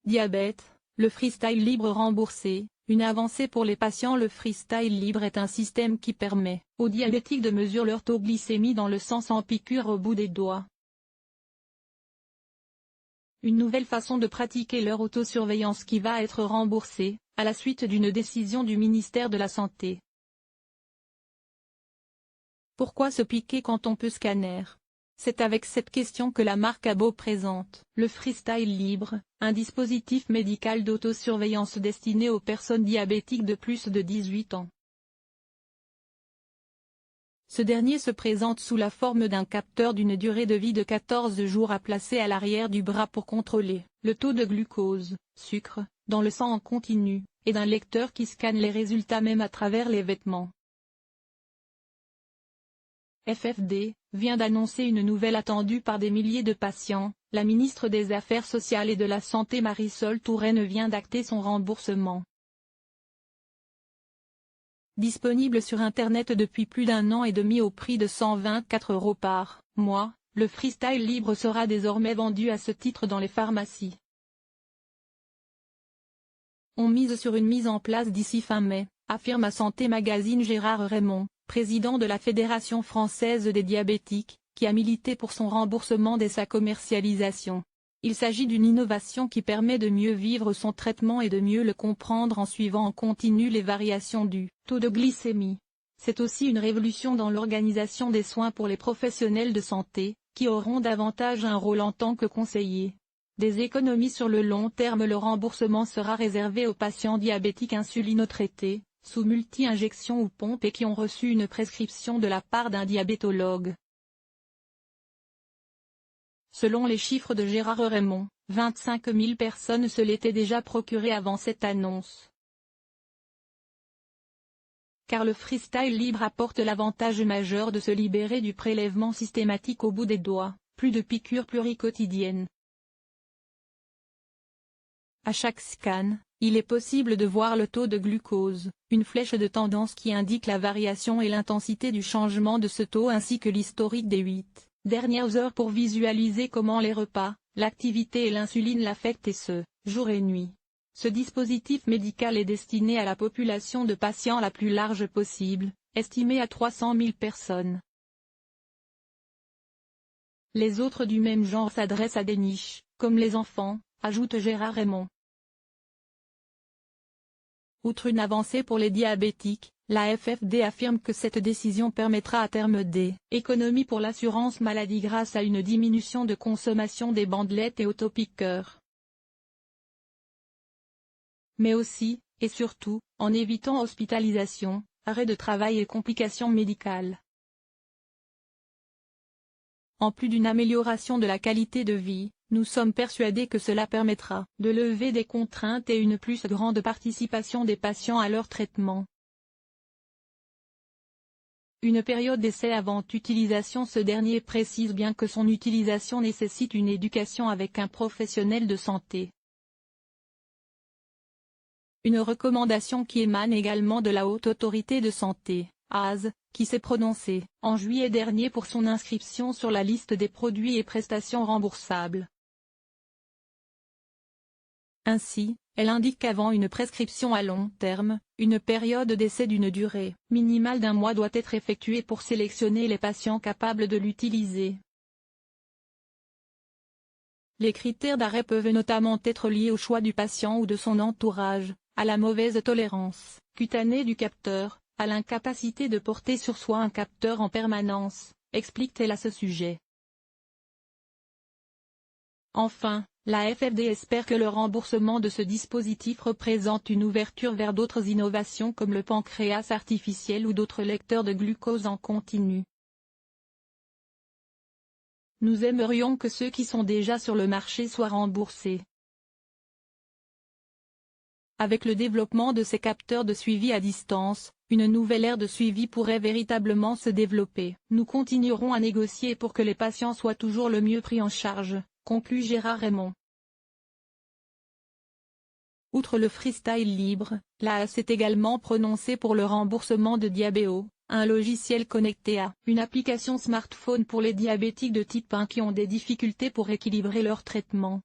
Diabète, le freestyle libre remboursé, une avancée pour les patients. Le freestyle libre est un système qui permet aux diabétiques de mesurer leur taux glycémie dans le sang sans piqûre au bout des doigts. Une nouvelle façon de pratiquer leur autosurveillance qui va être remboursée, à la suite d'une décision du ministère de la Santé. Pourquoi se piquer quand on peut scanner? C'est avec cette question que la marque Abo présente le freestyle libre, un dispositif médical d'autosurveillance destiné aux personnes diabétiques de plus de 18 ans. Ce dernier se présente sous la forme d'un capteur d'une durée de vie de 14 jours à placer à l'arrière du bras pour contrôler le taux de glucose, sucre, dans le sang en continu, et d'un lecteur qui scanne les résultats même à travers les vêtements. FFD vient d'annoncer une nouvelle attendue par des milliers de patients. La ministre des Affaires sociales et de la Santé Marisol Touraine vient d'acter son remboursement. Disponible sur Internet depuis plus d'1 an et demi au prix de 124 € par mois, le freestyle libre sera désormais vendu à ce titre dans les pharmacies. On mise sur une mise en place d'ici fin mai, affirme à Santé Magazine Gérard Raymond, président de la Fédération française des diabétiques, qui a milité pour son remboursement dès sa commercialisation. Il s'agit d'une innovation qui permet de mieux vivre son traitement et de mieux le comprendre en suivant en continu les variations du taux de glycémie. C'est aussi une révolution dans l'organisation des soins pour les professionnels de santé, qui auront davantage un rôle en tant que conseillers. Des économies sur le long terme. Le remboursement sera réservé aux patients diabétiques insulinotraités, sous multi-injection ou pompe et qui ont reçu une prescription de la part d'un diabétologue. Selon les chiffres de Gérard Raymond, 25 000 personnes se l'étaient déjà procuré avant cette annonce. Car le freestyle libre apporte l'avantage majeur de se libérer du prélèvement systématique au bout des doigts, plus de piqûres pluriquotidiennes. À chaque scan, il est possible de voir le taux de glucose, une flèche de tendance qui indique la variation et l'intensité du changement de ce taux ainsi que l'historique des 8 dernières heures pour visualiser comment les repas, l'activité et l'insuline l'affectent et ce, jour et nuit. Ce dispositif médical est destiné à la population de patients la plus large possible, estimée à 300 000 personnes. Les autres du même genre s'adressent à des niches, comme les enfants, ajoute Gérard Raymond. Outre une avancée pour les diabétiques, la FFD affirme que cette décision permettra à terme des économies pour l'assurance maladie grâce à une diminution de consommation des bandelettes et autopiqueurs. Mais aussi, et surtout, en évitant hospitalisation, arrêt de travail et complications médicales. En plus d'une amélioration de la qualité de vie, nous sommes persuadés que cela permettra de lever des contraintes et une plus grande participation des patients à leur traitement. Une période d'essai avant utilisation. Ce dernier précise bien que son utilisation nécessite une éducation avec un professionnel de santé. Une recommandation qui émane également de la Haute Autorité de Santé, HAS, qui s'est prononcée, en juillet dernier pour son inscription sur la liste des produits et prestations remboursables. Ainsi, elle indique qu'avant une prescription à long terme, une période d'essai d'une durée minimale d'1 mois doit être effectuée pour sélectionner les patients capables de l'utiliser. Les critères d'arrêt peuvent notamment être liés au choix du patient ou de son entourage, à la mauvaise tolérance cutanée du capteur, à l'incapacité de porter sur soi un capteur en permanence, explique-t-elle à ce sujet. Enfin, la FFD espère que le remboursement de ce dispositif représente une ouverture vers d'autres innovations comme le pancréas artificiel ou d'autres lecteurs de glucose en continu. Nous aimerions que ceux qui sont déjà sur le marché soient remboursés. Avec le développement de ces capteurs de suivi à distance, une nouvelle ère de suivi pourrait véritablement se développer. Nous continuerons à négocier pour que les patients soient toujours le mieux pris en charge, conclut Gérard Raymond. Outre le freestyle libre, l'AS s'est également prononcée pour le remboursement de Diabéo, un logiciel connecté à une application smartphone pour les diabétiques de type 1 qui ont des difficultés pour équilibrer leur traitement.